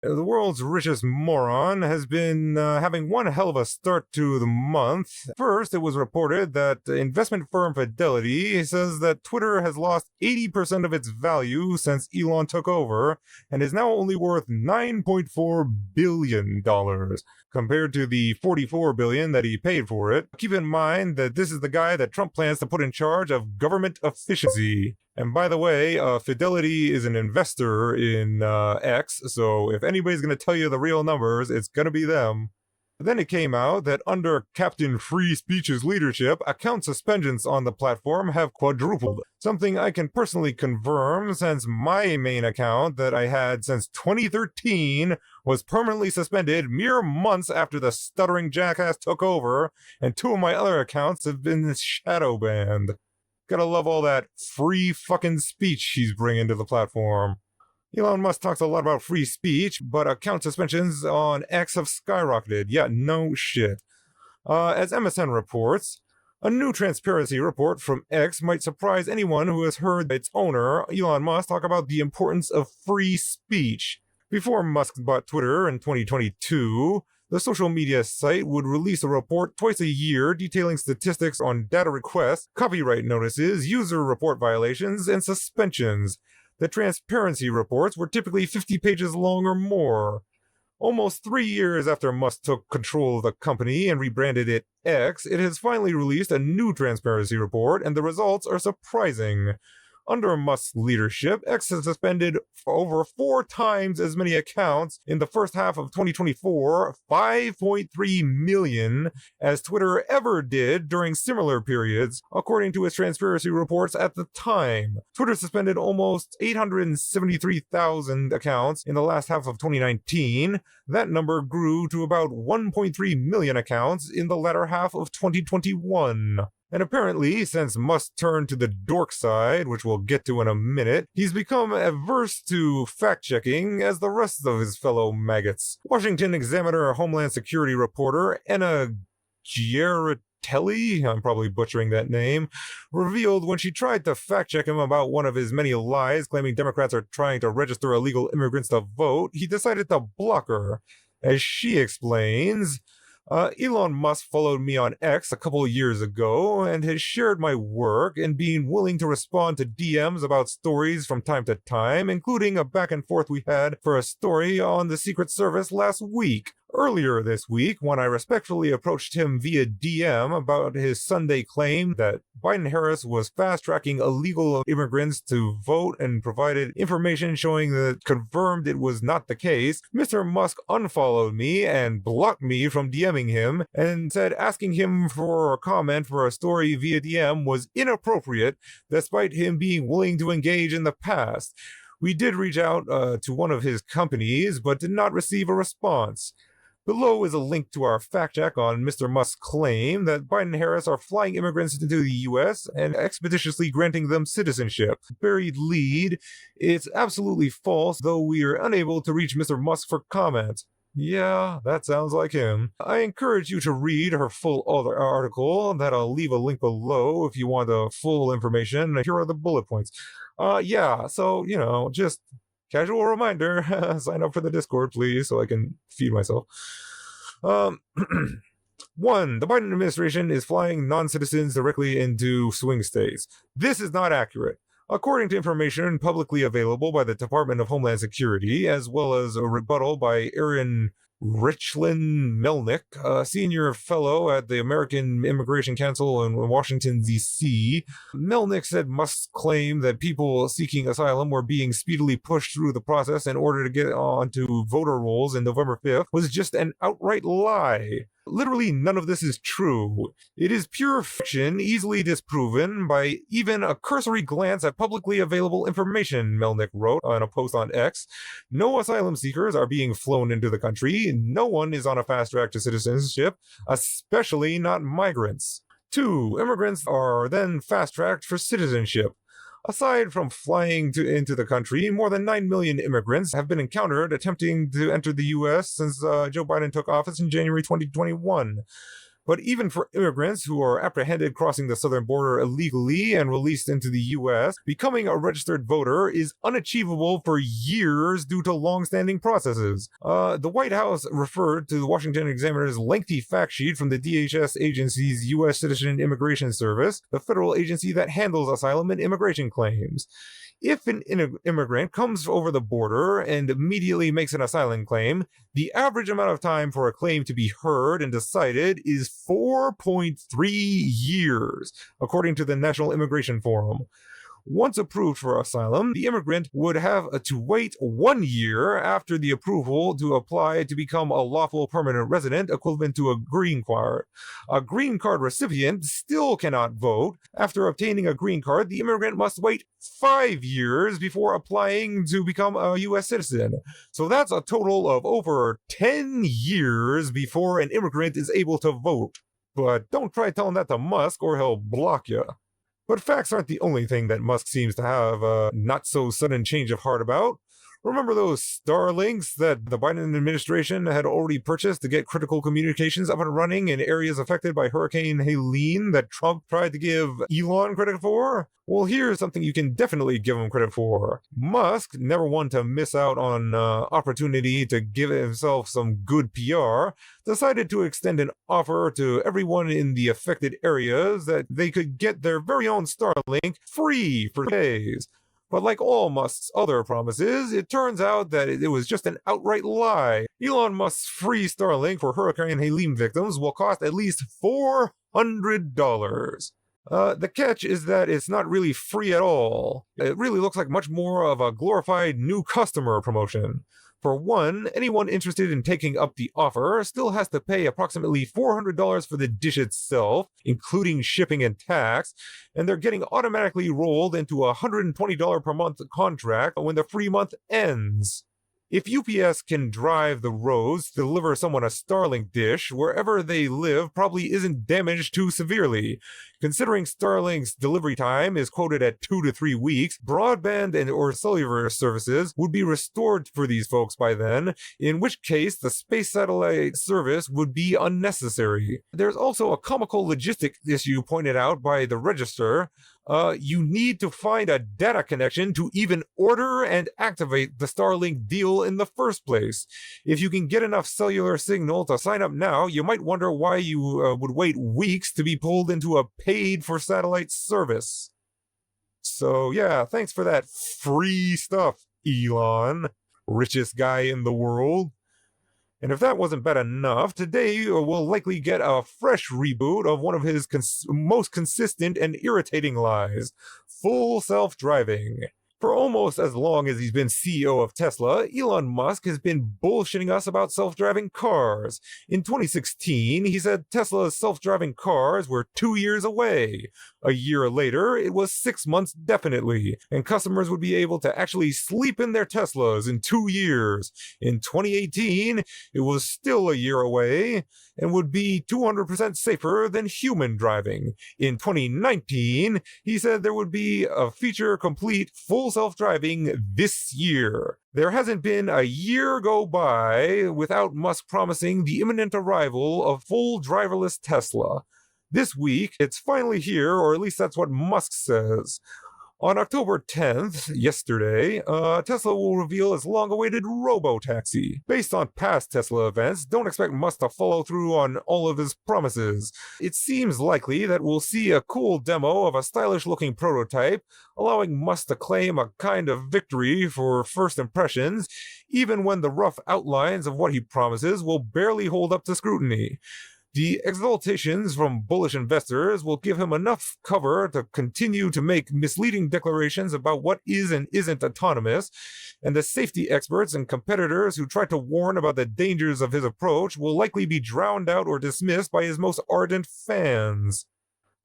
The world's richest moron has been having one hell of a start to the month. First, it was reported that investment firm Fidelity says that Twitter has lost 80% of its value since Elon took over and is now only worth $9.4 billion compared to the $44 billion that he paid for it. Keep in mind that this is the guy that Trump plans to put in charge of government efficiency. And by the way, Fidelity is an investor in X, so if anybody's going to tell you the real numbers, it's going to be them. Then it came out that under Captain Free Speech's leadership, account suspensions on the platform have quadrupled. Something I can personally confirm since my main account that I had since 2013 was permanently suspended mere months after the stuttering jackass took over, and two of my other accounts have been shadow banned. Gotta love all that free fucking speech he's bringing to the platform. Elon Musk talks a lot about free speech, but account suspensions on X have skyrocketed. Yeah, no shit. As MSN reports, a new transparency report from X might surprise anyone who has heard its owner, Elon Musk, talk about the importance of free speech. Before Musk bought Twitter in 2022, the social media site would release a report twice a year detailing statistics on data requests, copyright notices, user report violations, and suspensions. The transparency reports were typically 50 pages long or more. Almost 3 years after Musk took control of the company and rebranded it X, it has finally released a new transparency report, and the results are surprising. Under Musk's leadership, X has suspended over 4 times as many accounts in the first half of 2024, 5.3 million, as Twitter ever did during similar periods, according to its transparency reports at the time. Twitter suspended almost 873,000 accounts in the last half of 2019. That number grew to about 1.3 million accounts in the latter half of 2021. And apparently, since Musk turned to the dork side, which we'll get to in a minute, he's become averse to fact-checking as the rest of his fellow maggots. Washington Examiner Homeland Security reporter Anna Giaritelli, I'm probably butchering that name, revealed when she tried to fact-check him about one of his many lies claiming Democrats are trying to register illegal immigrants to vote, he decided to block her. As she explains, Elon Musk followed me on X a couple of years ago and has shared my work and being willing to respond to DMs about stories from time to time, including a back and forth we had for a story on the Secret Service last week. Earlier this week, when I respectfully approached him via DM about his Sunday claim that Biden-Harris was fast-tracking illegal immigrants to vote and provided information showing that confirmed it was not the case, Mr. Musk unfollowed me and blocked me from DMing him and said asking him for a comment for a story via DM was inappropriate despite him being willing to engage in the past. We did reach out to one of his companies but did not receive a response. Below is a link to our fact check on Mr. Musk's claim that Biden and Harris are flying immigrants into the U.S. and expeditiously granting them citizenship. Buried lead, it's absolutely false, though we are unable to reach Mr. Musk for comment. Yeah, that sounds like him. I encourage you to read her full article that I'll leave a link below if you want the full information. Here are the bullet points. So, just casual reminder, sign up for the Discord, please, so I can feed myself. 1. The Biden administration is flying non-citizens directly into swing states. This is not accurate. According to information publicly available by the Department of Homeland Security, as well as a rebuttal by Aaron Richland Melnick, a senior fellow at the American Immigration Council in Washington, D.C. Melnick said Musk's claim that people seeking asylum were being speedily pushed through the process in order to get onto voter rolls in November 5th was just an outright lie. Literally none of this is true. It is pure fiction, easily disproven by even a cursory glance at publicly available information, Melnick wrote on a post on X. No asylum seekers are being flown into the country. No one is on a fast track to citizenship, especially not migrants. 2. Immigrants are then fast-tracked for citizenship. Aside from flying into the country, more than 9 million immigrants have been encountered attempting to enter the U.S. since Joe Biden took office in January 2021. But even for immigrants who are apprehended crossing the southern border illegally and released into the US, becoming a registered voter is unachievable for years due to long-standing processes. The White House referred to the Washington Examiner's lengthy fact sheet from the DHS agency's US Citizen Immigration Service, the federal agency that handles asylum and immigration claims. If an immigrant comes over the border and immediately makes an asylum claim, the average amount of time for a claim to be heard and decided is 4.3 years, according to the National Immigration Forum. Once approved for asylum, the immigrant would have to wait 1 year after the approval to apply to become a lawful permanent resident, equivalent to a green card. A green card recipient still cannot vote. After obtaining a green card, the immigrant must wait 5 years before applying to become a U.S. citizen. So that's a total of over 10 years before an immigrant is able to vote. But don't try telling that to Musk or he'll block you. But facts aren't the only thing that Musk seems to have a not-so-sudden change of heart about. Remember those Starlinks that the Biden administration had already purchased to get critical communications up and running in areas affected by Hurricane Helene that Trump tried to give Elon credit for? Well, here's something you can definitely give him credit for. Musk, never one to miss out on opportunity to give himself some good PR, decided to extend an offer to everyone in the affected areas that they could get their very own Starlink free for days. But like all Musk's other promises, it turns out that it was just an outright lie. Elon Musk's free Starlink for Hurricane Helene victims will cost at least $400. The catch is that it's not really free at all. It really looks like much more of a glorified new customer promotion. For one, anyone interested in taking up the offer still has to pay approximately $400 for the dish itself, including shipping and tax, and they're getting automatically rolled into a $120 per month contract when the free month ends. If UPS can drive the roads to deliver someone a Starlink dish, wherever they live probably isn't damaged too severely. Considering Starlink's delivery time is quoted at 2 to 3 weeks, broadband and or cellular services would be restored for these folks by then, in which case the space satellite service would be unnecessary. There's also a comical logistic issue pointed out by the Register. You need to find a data connection to even order and activate the Starlink deal in the first place. If you can get enough cellular signal to sign up now, you might wonder why you would wait weeks to be pulled into a paid-for-satellite service. So yeah, thanks for that free stuff, Elon, richest guy in the world. And if that wasn't bad enough, today we'll likely get a fresh reboot of one of his most consistent and irritating lies: full self-driving. For almost as long as he's been CEO of Tesla, Elon Musk has been bullshitting us about self-driving cars. In 2016, he said Tesla's self-driving cars were 2 years away. A year later, it was 6 months definitely, and customers would be able to actually sleep in their Teslas in 2 years. In 2018, it was still a year away, and would be 200% safer than human driving. In 2019, he said there would be a feature-complete full self-driving this year. There hasn't been a year go by without Musk promising the imminent arrival of full driverless Tesla. This week, it's finally here, or at least that's what Musk says. On October 10th, yesterday, Tesla will reveal its long-awaited robo-taxi. Based on past Tesla events, don't expect Musk to follow through on all of his promises. It seems likely that we'll see a cool demo of a stylish-looking prototype, allowing Musk to claim a kind of victory for first impressions, even when the rough outlines of what he promises will barely hold up to scrutiny. The exaltations from bullish investors will give him enough cover to continue to make misleading declarations about what is and isn't autonomous, and the safety experts and competitors who try to warn about the dangers of his approach will likely be drowned out or dismissed by his most ardent fans.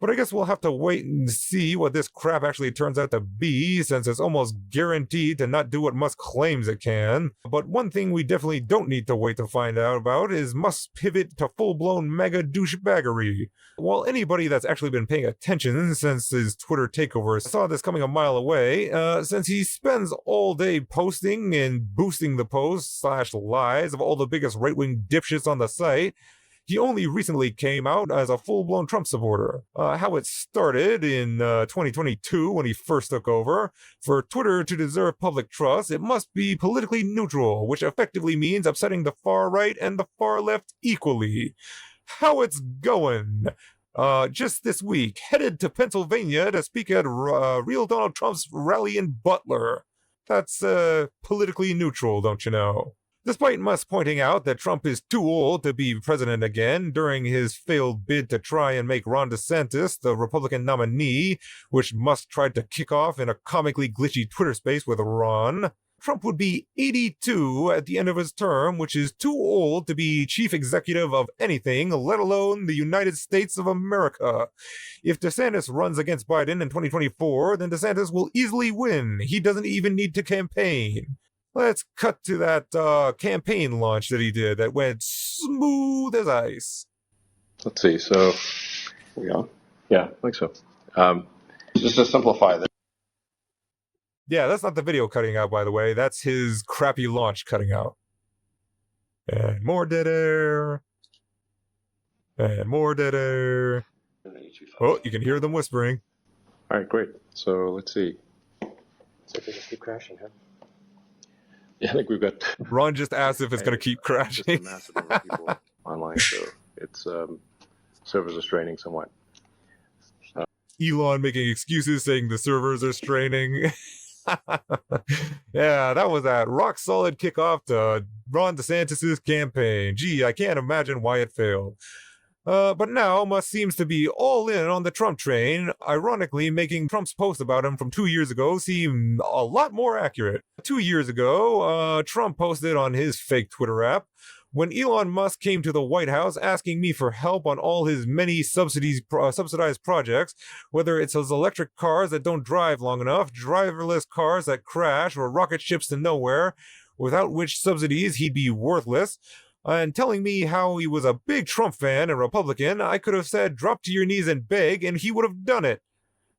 But I guess we'll have to wait and see what this crap actually turns out to be, since it's almost guaranteed to not do what Musk claims it can. But one thing we definitely don't need to wait to find out about is Musk's pivot to full-blown mega douchebaggery. While anybody that's actually been paying attention since his Twitter takeover saw this coming a mile away, since he spends all day posting and boosting the posts/lies of all the biggest right-wing dipshits on the site, He only recently came out as a full-blown Trump supporter. How it started in 2022 when he first took over. For Twitter to deserve public trust, it must be politically neutral, which effectively means upsetting the far right and the far left equally. How it's going. Just this week, headed to Pennsylvania to speak at real Donald Trump's rally in Butler. That's politically neutral, don't you know? Despite Musk pointing out that Trump is too old to be president again during his failed bid to try and make Ron DeSantis the Republican nominee, which Musk tried to kick off in a comically glitchy Twitter space with Ron, Trump would be 82 at the end of his term, which is too old to be chief executive of anything, let alone the United States of America. If DeSantis runs against Biden in 2024, then DeSantis will easily win. He doesn't even need to campaign. Let's cut to that campaign launch that he did that went smooth as ice. Let's see. So, here we go. Yeah, I think so. Just to simplify this. Yeah, that's not the video cutting out, by the way. That's his crappy launch cutting out. And more dead air. And more dead air. Oh, you can hear them whispering. All right, great. So, let's see. So they just keep crashing, huh? Yeah, I think we've got... Ron just asked if it's going to keep crashing. Just a massive number of people online, so it's servers are straining somewhat. Elon making excuses saying the servers are straining. Yeah, that was that rock solid kickoff to Ron DeSantis' campaign. Gee, I can't imagine why it failed. But now Musk seems to be all in on the Trump train, ironically making Trump's post about him from 2 years ago seem a lot more accurate. 2 years ago, Trump posted on his fake Twitter app, when Elon Musk came to the White House asking me for help on all his many subsidized projects, whether it's his electric cars that don't drive long enough, driverless cars that crash, or rocket ships to nowhere, without which subsidies he'd be worthless, and telling me how he was a big Trump fan and Republican, I could have said drop to your knees and beg, and he would have done it.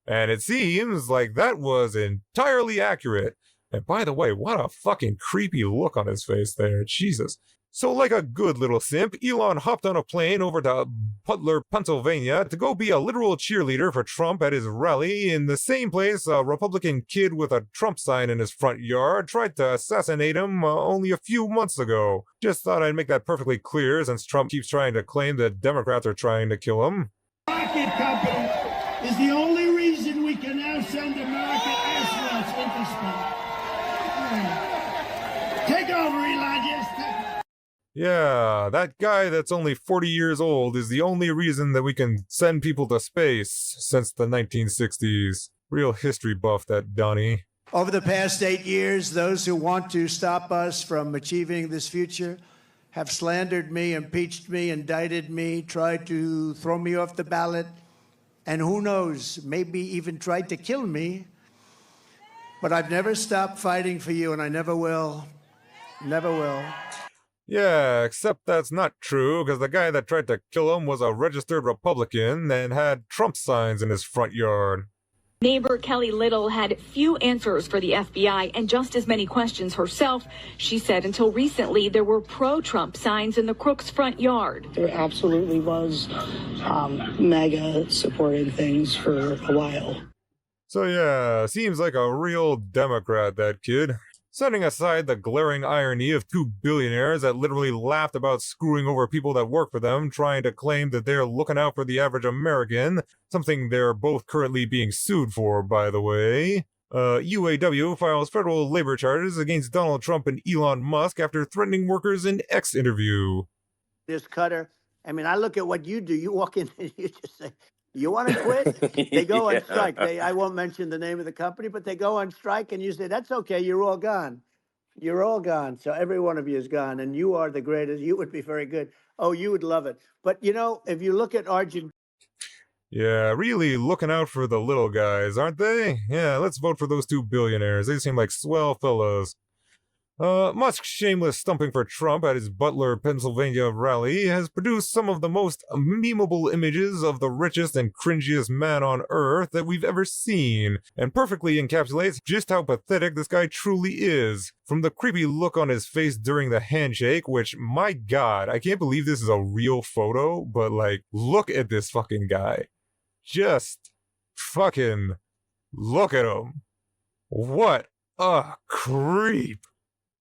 And it seems like that was entirely accurate. And by the way, what a fucking creepy look on his face there, Jesus. So like a good little simp, Elon hopped on a plane over to Butler, Pennsylvania to go be a literal cheerleader for Trump at his rally in the same place a Republican kid with a Trump sign in his front yard tried to assassinate him only a few months ago. Just thought I'd make that perfectly clear since Trump keeps trying to claim that Democrats are trying to kill him. Rocket company is the only reason we can now send American astronauts into space. Take over, Elon. Yes, Yeah, that guy that's only 40 years old is the only reason that we can send people to space since the 1960s. Real history buff, that Donnie. over the past 8 years, those who want to stop us from achieving this future have slandered me, impeached me, indicted me, tried to throw me off the ballot, and who knows, maybe even tried to kill me. But I've never stopped fighting for you, and I never will. Never will. Yeah, except that's not true, because the guy that tried to kill him was a registered Republican and had Trump signs in his front yard. Neighbor Kelly Little had few answers for the FBI and just as many questions herself. She said until recently there were pro-Trump signs in the Crook's front yard. There absolutely was MAGA supporting things for a while. So yeah, seems like a real Democrat, that kid. Setting aside the glaring irony of two billionaires that literally laughed about screwing over people that work for them, trying to claim that they're looking out for the average American, something they're both currently being sued for, by the way. UAW files federal labor charges against Donald Trump and Elon Musk after threatening workers in X interview. This Cutter, I mean, I look at what you do. You walk in and you just say, you want to quit? They go on strike. I won't mention the name of the company, but they go on strike and you say, that's okay, you're all gone. You're all gone. So every one of you is gone, and you are the greatest. You would be very good. Oh, you would love it. But, you know, if you look at Argentina. Yeah, really looking out for the little guys, aren't they? Yeah, let's vote for those two billionaires. They seem like swell fellas. Musk's shameless stumping for Trump at his Butler, Pennsylvania rally has produced some of the most memeable images of the richest and cringiest man on earth that we've ever seen, and perfectly encapsulates just how pathetic this guy truly is. From the creepy look on his face during the handshake, which, my god, I can't believe this is a real photo, but like, look at this fucking guy. Just fucking look at him. What a creep.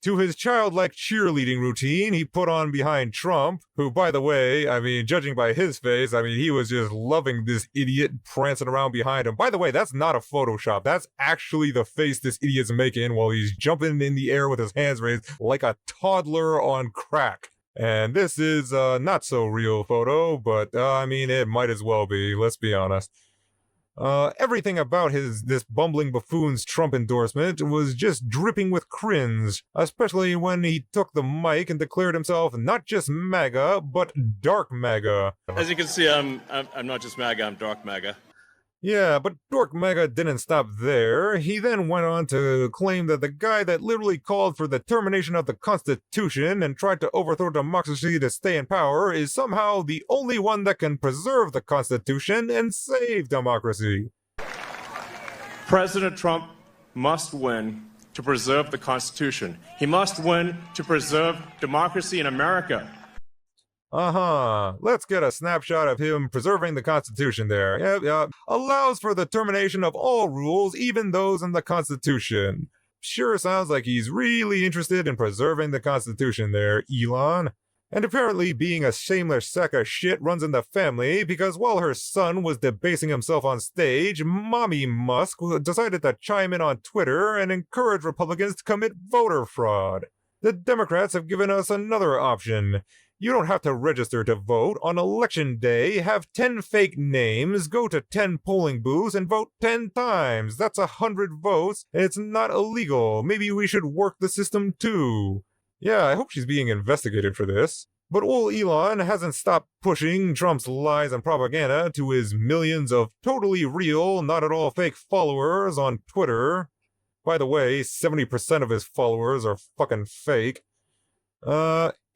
To his childlike cheerleading routine he put on behind Trump, who, by the way, I mean, judging by his face, I mean, he was just loving this idiot prancing around behind him. By the way, that's not a Photoshop. That's actually the face this idiot's making while he's jumping in the air with his hands raised like a toddler on crack. And this is a not so real photo, but I mean, it might as well be, let's be honest. Everything about this bumbling buffoon's Trump endorsement was just dripping with cringe, especially when he took the mic and declared himself not just MAGA, but Dark MAGA. As you can see, I'm not just MAGA, I'm Dark MAGA. Yeah, but Dork MAGA didn't stop there. He then went on to claim that the guy that literally called for the termination of the Constitution and tried to overthrow democracy to stay in power is somehow the only one that can preserve the Constitution and save democracy. President Trump must win to preserve the Constitution. He must win to preserve democracy in America. Let's get a snapshot of him preserving the Constitution there. Yep. Allows for the termination of all rules, even those in the Constitution. Sure sounds like he's really interested in preserving the Constitution there, Elon. And apparently being a shameless sack of shit runs in the family because while her son was debasing himself on stage, Mommy Musk decided to chime in on Twitter and encourage Republicans to commit voter fraud. The Democrats have given us another option. You don't have to register to vote. On election day, have 10 fake names, go to 10 polling booths, and vote 10 times. That's 100 votes. It's not illegal. Maybe we should work the system too. Yeah, I hope she's being investigated for this. But old Elon hasn't stopped pushing Trump's lies and propaganda to his millions of totally real, not at all fake followers on Twitter. By the way, 70% of his followers are fucking fake.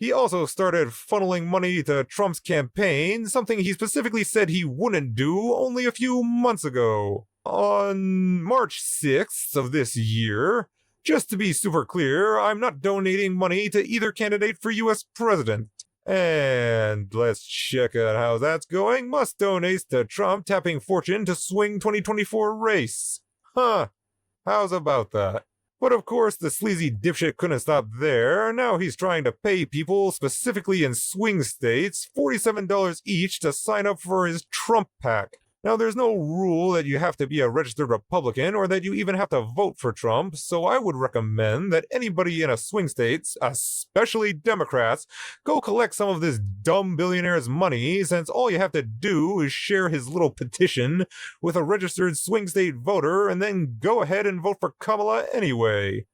He also started funneling money to Trump's campaign, something he specifically said he wouldn't do only a few months ago. On March 6th of this year, just to be super clear, I'm not donating money to either candidate for US president. And let's check out how that's going. Musk donates to Trump, tapping fortune to swing 2024 race. How's about that? But of course, the sleazy dipshit couldn't stop there. Now he's trying to pay people, specifically in swing states, $47 each to sign up for his Trump PAC. Now, there's no rule that you have to be a registered Republican or that you even have to vote for Trump, so I would recommend that anybody in a swing state, especially Democrats, go collect some of this dumb billionaire's money, since all you have to do is share his little petition with a registered swing state voter and then go ahead and vote for Kamala anyway.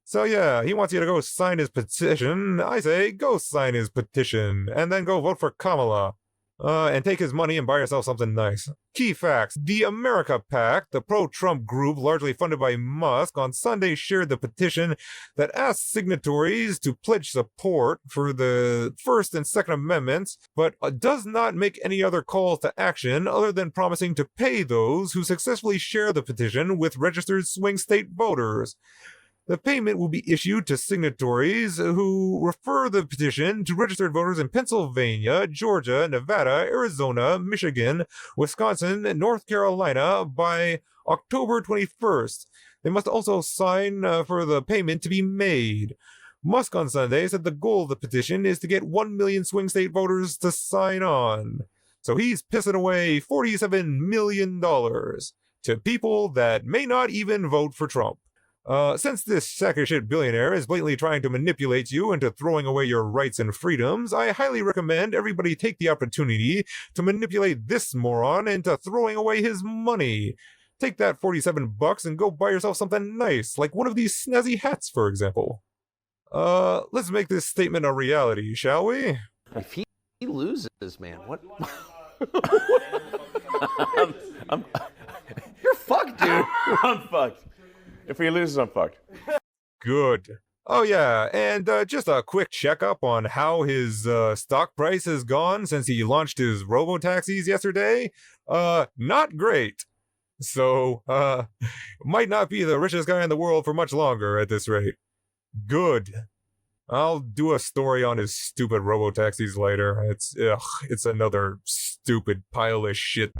So yeah, he wants you to go sign his petition. I say, go sign his petition, and then go vote for Kamala. And take his money and buy yourself something nice. Key facts. The America PAC, the pro-Trump group largely funded by Musk, on Sunday shared the petition that asks signatories to pledge support for the First and Second Amendments, but does not make any other calls to action other than promising to pay those who successfully share the petition with registered swing state voters. The payment will be issued to signatories who refer the petition to registered voters in Pennsylvania, Georgia, Nevada, Arizona, Michigan, Wisconsin, and North Carolina by October 21st. They must also sign for the payment to be made. Musk on Sunday said the goal of the petition is to get 1 million swing state voters to sign on. So he's pissing away $47 million to people that may not even vote for Trump. Since this sack of shit billionaire is blatantly trying to manipulate you into throwing away your rights and freedoms, I highly recommend everybody take the opportunity to manipulate this moron into throwing away his money. Take that $47 and go buy yourself something nice, like one of these snazzy hats, for example. Let's make this statement a reality, shall we? If he loses, man, what? You're fucked, dude. I'm fucked. If he loses, I'm fucked. Good. Oh yeah, and just a quick checkup on how his stock price has gone since he launched his robo-taxis yesterday. Not great. So, might not be the richest guy in the world for much longer at this rate. Good. I'll do a story on his stupid robo-taxis later. It's another stupid pile of shit.